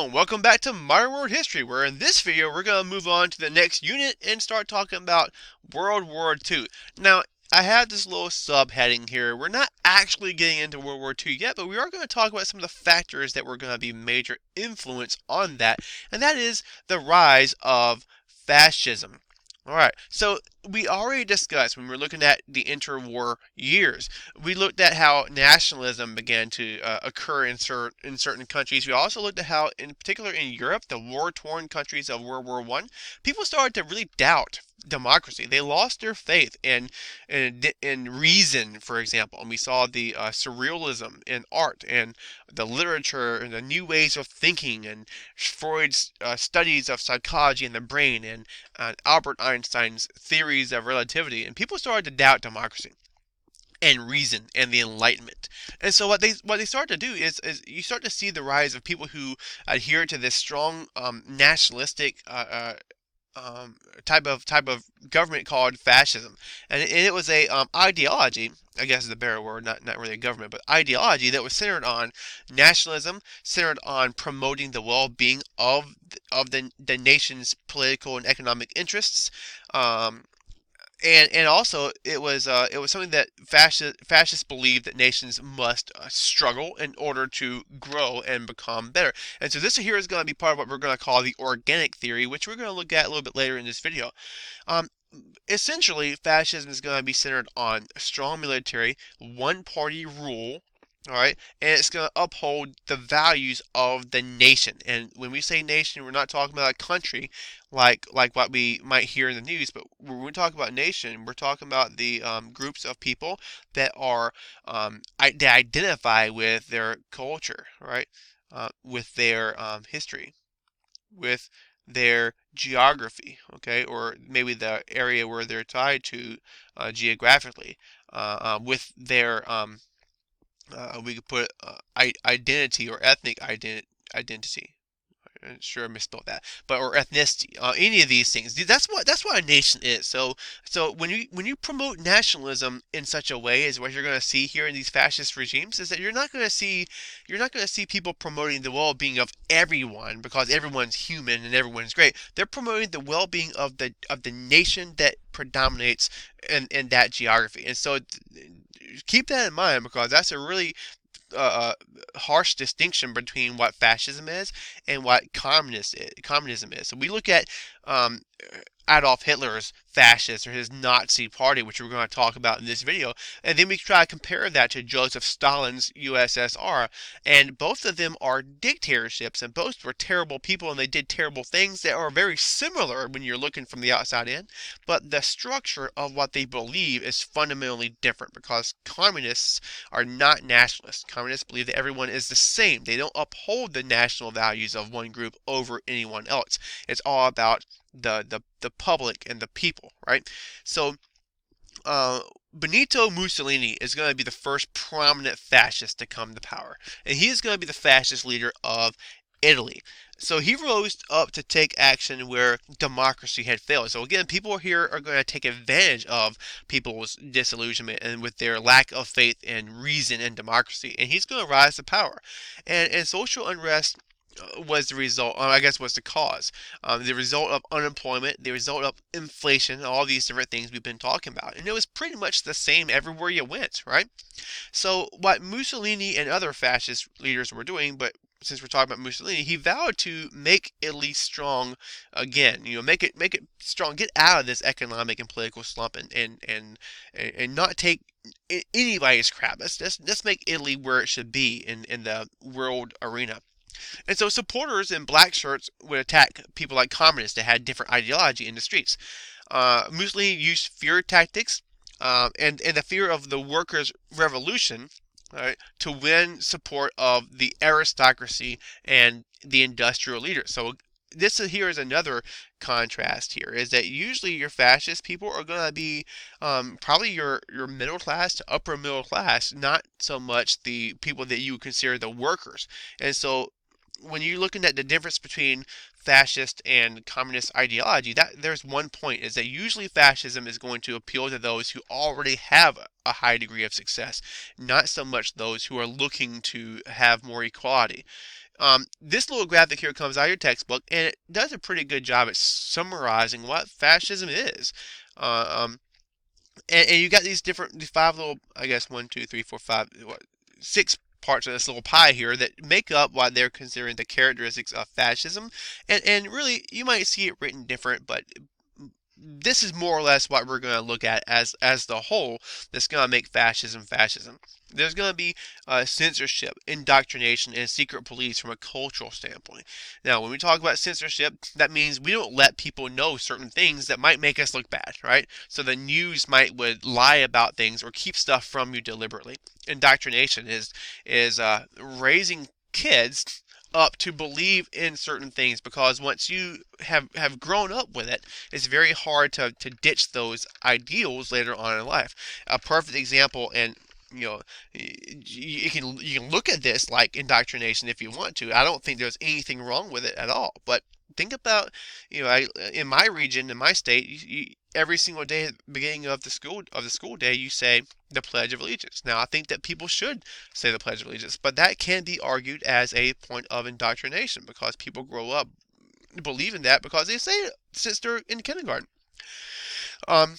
and welcome back to Modern World History, where in this video we're going to move on to the next unit and start talking about World War II. Now, I have this little subheading here. We're not actually getting into World War II yet, but we are going to talk about some of the factors that were going to be major influence on that, and that is the rise of fascism. Alright, so we already discussed when we were looking at the interwar years, we looked at how nationalism began to occur in certain countries. We also looked at how, in particular in Europe, the war-torn countries of World War One, people started to really doubt democracy. They lost their faith in reason, for example. And we saw the surrealism in art and the literature and the new ways of thinking and Freud's studies of psychology and the brain and Albert Einstein's theories of relativity. And people started to doubt democracy and reason and the Enlightenment. And so what they start to do is you start to see the rise of people who adhere to this strong nationalistic type of government called fascism, and it was a ideology. I guess is a better word, not really a government, but ideology that was centered on nationalism, centered on promoting the well-being of the nation's political and economic interests. And also it was something that fascists believed that nations must struggle in order to grow and become better. And so this here is going to be part of what we're going to call the organic theory, which we're going to look at a little bit later in this video. Um, Essentially, fascism is going to be centered on strong military, one-party rule. All right, and it's going to uphold the values of the nation. And when we say nation, we're not talking about a country like what we might hear in the news. But when we talk about nation, we're talking about the groups of people that are that identify with their culture, right? With their history, with their geography, okay, or maybe the area where they're tied to geographically, with their we could put identity or ethnic identity. I'm sure I misspelled that, but or ethnicity, any of these things. That's what a nation is. So when you promote nationalism in such a way as what you're going to see here in these fascist regimes is that you're not going to see people promoting the well-being of everyone because everyone's human and everyone's great. They're promoting the well-being of the nation that predominates in that geography, and so keep that in mind because that's a really uh, harsh distinction between what fascism is and what communism is. So we look at um, Adolf Hitler's fascist or his Nazi party, which we're going to talk about in this video, and then we try to compare that to Joseph Stalin's USSR, and both of them are dictatorships, and both were terrible people, and they did terrible things that are very similar when you're looking from the outside in, but the structure of what they believe is fundamentally different because communists are not nationalists. Communists believe that everyone is the same. They don't uphold the national values of one group over anyone else. It's all about the public and the people, right? So Benito Mussolini is going to be the first prominent fascist to come to power, and he is going to be the fascist leader of Italy. So he rose up to take action where democracy had failed. So again, people here are going to take advantage of people's disillusionment and with their lack of faith in reason and democracy, and he's going to rise to power. And social unrest was the result, I guess was the cause. The result of unemployment, the result of inflation, all these different things we've been talking about. And it was pretty much the same everywhere you went, right? So what Mussolini and other fascist leaders were doing, but since we're talking about Mussolini, he vowed to make Italy strong again. Make it strong. Get out of this economic and political slump, and not take anybody's crap. Let's make Italy where it should be in the world arena. And so supporters in black shirts would attack people like communists that had different ideology in the streets. Mussolini used fear tactics and the fear of the workers' revolution, right, to win support of the aristocracy and the industrial leaders. So here is another contrast here is that usually your fascist people are going to be probably your middle class to upper middle class, not so much the people that you would consider the workers. And so when you're looking at the difference between fascist and communist ideology, that there's one point is that usually fascism is going to appeal to those who already have a high degree of success, not so much those who are looking to have more equality. This little graphic here comes out of your textbook, and it does a pretty good job at summarizing what fascism is. Uh, um, and you got these five little, I guess, one, two, three, four, five, what, six parts of this little pie here that make up what they're considering the characteristics of fascism. And really, you might see it written different, but this is more or less what we're going to look at as the whole that's going to make fascism fascism. There's going to be censorship, indoctrination, and secret police from a cultural standpoint. Now, when we talk about censorship, that means we don't let people know certain things that might make us look bad, right? So the news would lie about things or keep stuff from you deliberately. Indoctrination is raising kids up to believe in certain things, because once you have grown up with it, it's very hard to ditch those ideals later on in life. A perfect example, and you know, you can look at this like indoctrination if you want to. I don't think there's anything wrong with it at all. But think about, in my region, in my state, every single day at the beginning of the school day, you say the Pledge of Allegiance. Now, I think that people should say the Pledge of Allegiance, but that can be argued as a point of indoctrination because people grow up believing that because they say it since they're in kindergarten. Um,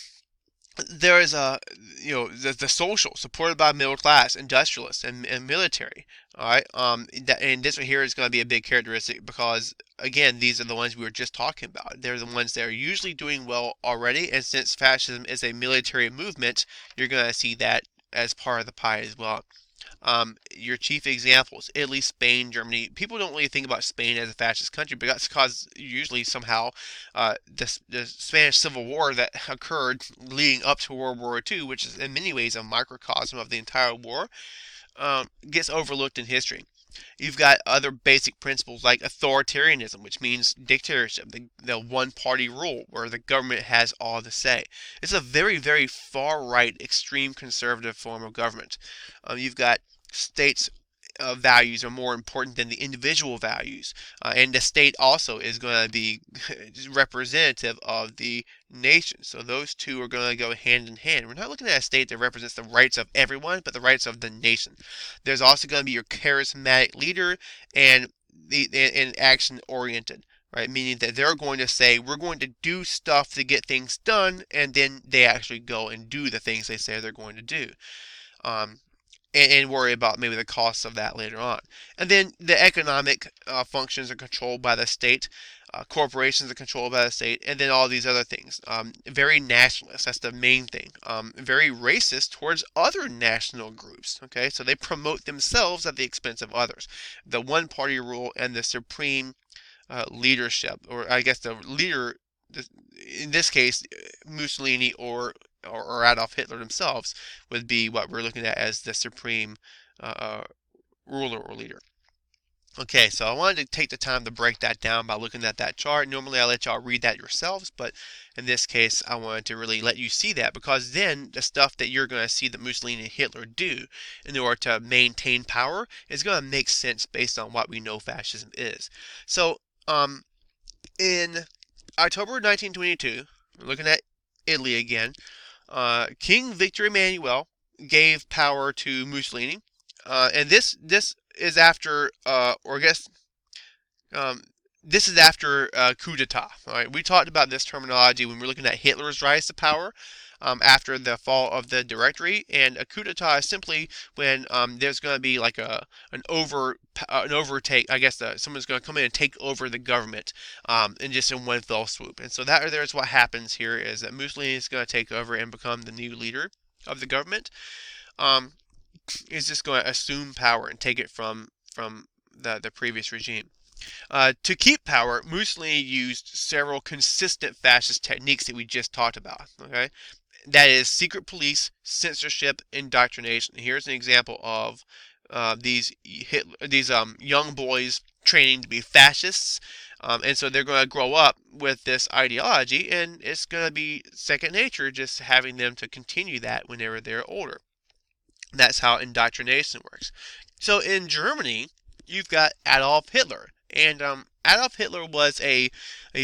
there is the social supported by middle class, industrialists, and military. All right, and this one here is going to be a big characteristic because again, these are the ones we were just talking about. They're the ones that are usually doing well already, and since fascism is a military movement, you're going to see that as part of the pie as well. Your chief examples: Italy, Spain, Germany. People don't really think about Spain as a fascist country, but that's because usually somehow the Spanish Civil War that occurred leading up to World War II, which is in many ways a microcosm of the entire war, gets overlooked in history. You've got other basic principles like authoritarianism, which means dictatorship, the one-party rule where the government has all the say. It's a very, very far-right, extreme conservative form of government. You've got states' values are more important than the individual values, and the state also is going to be representative of the nation. So those two are going to go hand in hand. We're not looking at a state that represents the rights of everyone, but the rights of the nation. There's also going to be your charismatic leader and action oriented. Right, meaning that they're going to say, we're going to do stuff to get things done, and then they actually go and do the things they say they're going to do. And worry about maybe the costs of that later on. And then the economic functions are controlled by the state, corporations are controlled by the state, and then all these other things. Very nationalist, that's the main thing. Very racist towards other national groups. Okay, so they promote themselves at the expense of others. The one-party rule and the supreme leadership, or I guess the leader, in this case, Mussolini or Adolf Hitler themselves, would be what we're looking at as the supreme ruler or leader. Okay, so I wanted to take the time to break that down by looking at that chart. Normally I let y'all read that yourselves, but in this case I wanted to really let you see that, because then the stuff that you're going to see that Mussolini and Hitler do in order to maintain power is going to make sense based on what we know fascism is. So in October 1922, we're looking at Italy again. King Victor Emmanuel gave power to Mussolini, and this is after, or I guess, this is after coup d'état. All right, we talked about this terminology when we're looking at Hitler's rise to power. After the fall of the Directory, and a coup d'état is simply when there's going to be like an overtake. I guess someone's going to come in and take over the government, and just in one fell swoop. And so there's what happens here is that Mussolini is going to take over and become the new leader of the government. Is just going to assume power and take it from the previous regime. To keep power, Mussolini used several consistent fascist techniques that we just talked about. Okay, that is secret police, censorship, indoctrination. Here's an example of these young boys training to be fascists, and so they're going to grow up with this ideology, and it's going to be second nature just having them to continue that whenever they're older. That's how indoctrination works. So in Germany, you've got Adolf Hitler. And Adolf Hitler was a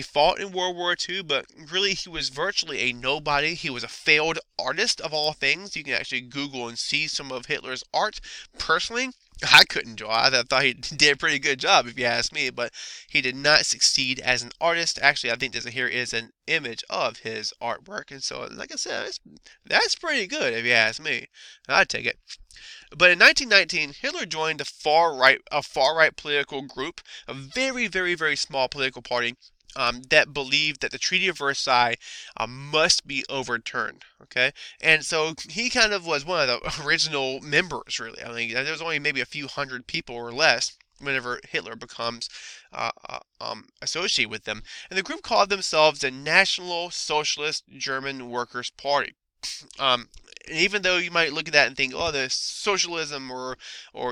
fought in World War II, but really he was virtually a nobody. He was a failed artist of all things. You can actually Google and see some of Hitler's art. Personally, I couldn't draw. I thought he did a pretty good job, if you ask me, but he did not succeed as an artist. Actually, I think this here is an image of his artwork, and so, like I said, that's pretty good, if you ask me. I'd take it. But in 1919, Hitler joined a far right political group, a very, very, very small political party that believed that the Treaty of Versailles must be overturned. Okay, and so he kind of was one of the original members, really. I mean, there was only maybe a few hundred people or less whenever Hitler becomes associated with them. And the group called themselves the National Socialist German Workers' Party. Um, Even though you might look at that and think, oh, the socialism, or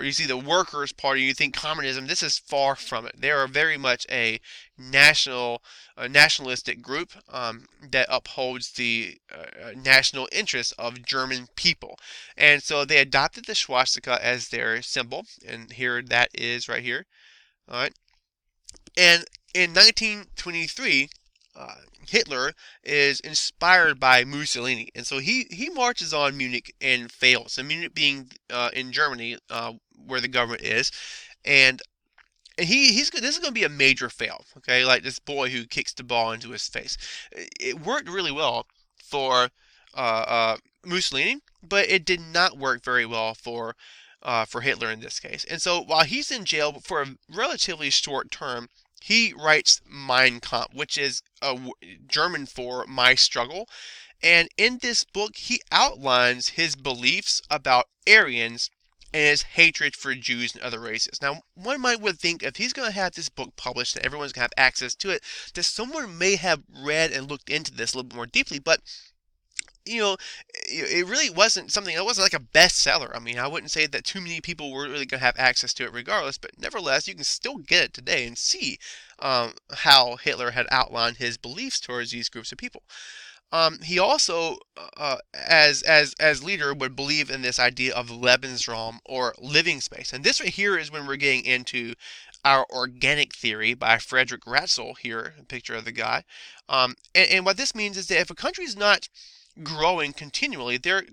you see the Workers' Party, you think communism. This is far from it. They are very much a nationalistic group that upholds the national interests of German people, and so they adopted the swastika as their symbol, and here that is right here. All right, and in 1923, uh, Hitler is inspired by Mussolini, and so he marches on Munich and fails. And Munich being in Germany, where the government is, and he's this is going to be a major fail. Okay, like this boy who kicks the ball into his face. It worked really well for Mussolini, but it did not work very well for Hitler in this case. And so while he's in jail for a relatively short term, he writes Mein Kampf, which is German for My Struggle. And in this book, he outlines his beliefs about Aryans and his hatred for Jews and other races. Now, one might would think if he's going to have this book published and everyone's going to have access to it, that someone may have read and looked into this a little bit more deeply. But you know, it really wasn't something. It wasn't like a bestseller. I mean, I wouldn't say that too many people were really going to have access to it, regardless. But nevertheless, you can still get it today and see how Hitler had outlined his beliefs towards these groups of people. He also, as leader, would believe in this idea of Lebensraum, or living space. And this right here is when we're getting into our organic theory by Frederick here, a picture of the guy. And what this means is that if a country is not growing continually, they're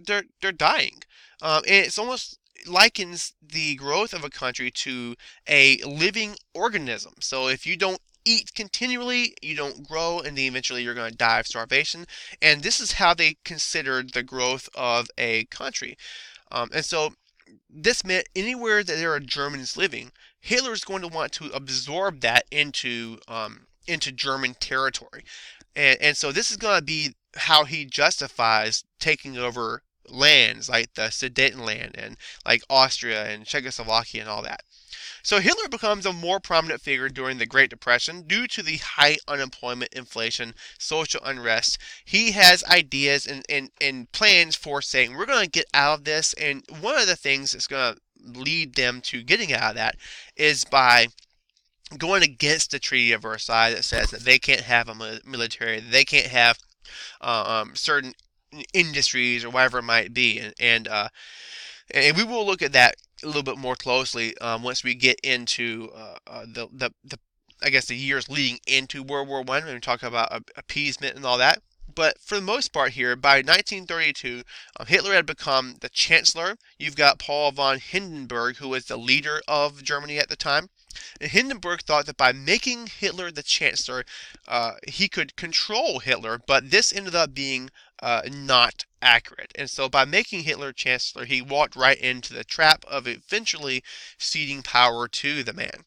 dying. And it's almost likens the growth of a country to a living organism. So if you don't eat continually, you don't grow, and then eventually you're going to die of starvation. And this is how they considered the growth of a country. And so this meant anywhere that there are Germans living, Hitler's going to want to absorb that into German territory. And so this is going to be how he justifies taking over lands like the Sudetenland and like Austria and Czechoslovakia and all that. So Hitler becomes a more prominent figure during the Great Depression due to the high unemployment, inflation, social unrest. He has ideas and plans for saying, we're going to get out of this. And one of the things that's going to lead them to getting out of that is by going against the Treaty of Versailles that says that they can't have a military, they can't have certain industries or whatever it might be. And we will look at that a little bit more closely once we get into the I guess the years leading into World War I, when we talk about appeasement and all that. But for the most part here, by 1932, Hitler had become the chancellor. You've got Paul von Hindenburg, who was the leader of Germany at the time. And Hindenburg thought that by making Hitler the chancellor, he could control Hitler, but this ended up being not accurate. And so by making Hitler chancellor, he walked right into the trap of eventually ceding power to the man.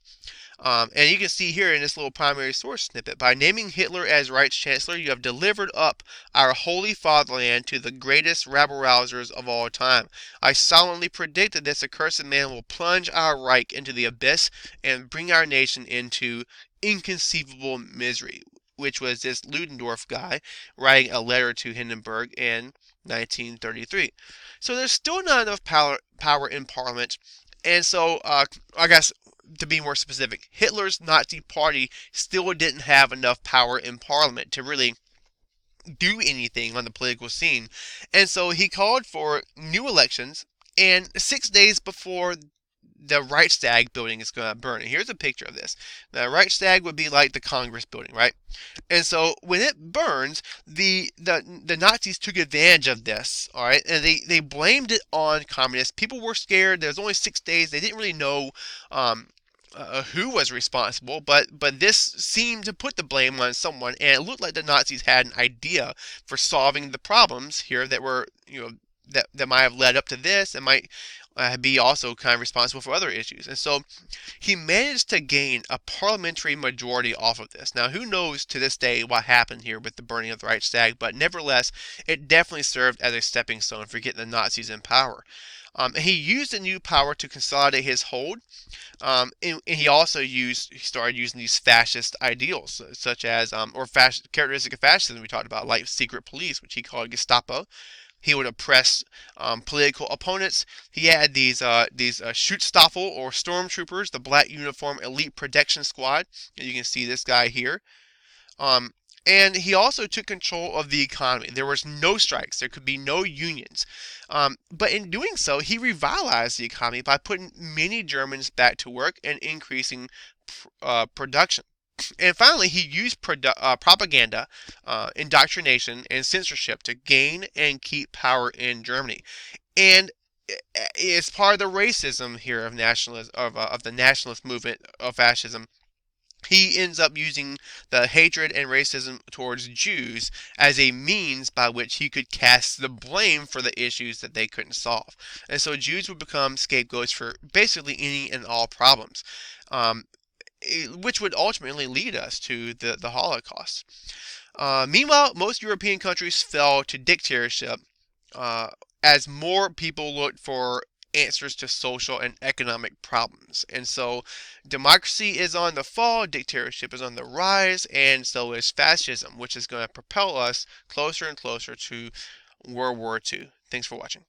And you can see here in this little primary source snippet, by naming Hitler as Reich's chancellor, you have delivered up our holy fatherland to the greatest rabble-rousers of all time. I solemnly predict that this accursed man will plunge our Reich into the abyss and bring our nation into inconceivable misery, which was this Ludendorff guy writing a letter to Hindenburg in 1933. So there's still not enough power in Parliament, and so I guess to be more specific, Hitler's Nazi Party still didn't have enough power in Parliament to really do anything on the political scene. And so he called for new elections, and 6 days before the Reichstag building is going to burn. And here's a picture of this. The Reichstag would be like the Congress building, right? And so when it burns, the Nazis took advantage of this, all right, and they blamed it on communists. People were scared. There was only 6 days. They didn't really know who was responsible, but this seemed to put the blame on someone, and it looked like the Nazis had an idea for solving the problems here that were, that might have led up to this, and might be also kind of responsible for other issues. And so he managed to gain a parliamentary majority off of this. Now, who knows to this day what happened here with the burning of the Reichstag, but nevertheless, it definitely served as a stepping stone for getting the Nazis in power. And he used the new power to consolidate his hold. And he also he started using these fascist ideals, such as, characteristic of fascism we talked about, like secret police, which he called Gestapo. He would oppress political opponents. He had these Schutzstaffel or stormtroopers, the black uniform elite protection squad. And you can see this guy here. And he also took control of the economy. There was no strikes. There could be no unions. But in doing so, he revitalized the economy by putting many Germans back to work and increasing production. And finally, he used propaganda, indoctrination, and censorship to gain and keep power in Germany. And it's part of the racism here of the nationalist movement of fascism. He ends up using the hatred and racism towards Jews as a means by which he could cast the blame for the issues that they couldn't solve. And so Jews would become scapegoats for basically any and all problems, which would ultimately lead us to the Holocaust. Meanwhile, most European countries fell to dictatorship as more people looked for answers to social and economic problems. And so democracy is on the fall, dictatorship is on the rise, and so is fascism, which is going to propel us closer and closer to World War II. Thanks for watching.